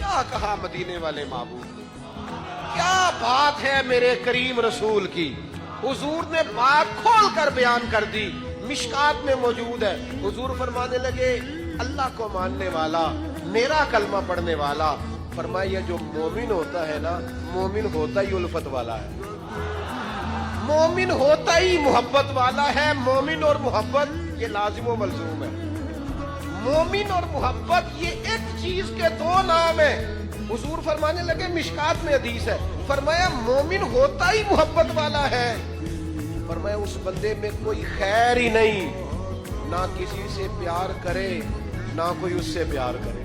کیا کہا مدینے والے محبوب نے، کیا بات ہے میرے کریم رسول کی. حضور نے بات کھول کر بیان کر دی، مشکات میں موجود ہے. حضور فرمانے لگے اللہ کو ماننے والا، میرا کلمہ پڑھنے والا، فرمایا یہ جو مومن ہوتا ہے نا، مومن ہوتا ہی الفت والا ہے، مومن ہوتا ہی محبت والا ہے. مومن اور محبت یہ لازم و ملزوم ہے. مومن اور محبت یہ ایک چیز کے دو نام ہیں. حضور فرمانے لگے مشکات میں حدیث ہے، فرمایا مومن ہوتا ہی محبت والا ہے. فرمایا اس بندے میں کوئی خیر ہی نہیں، نہ کسی سے پیار کرے نہ کوئی اس سے پیار کرے.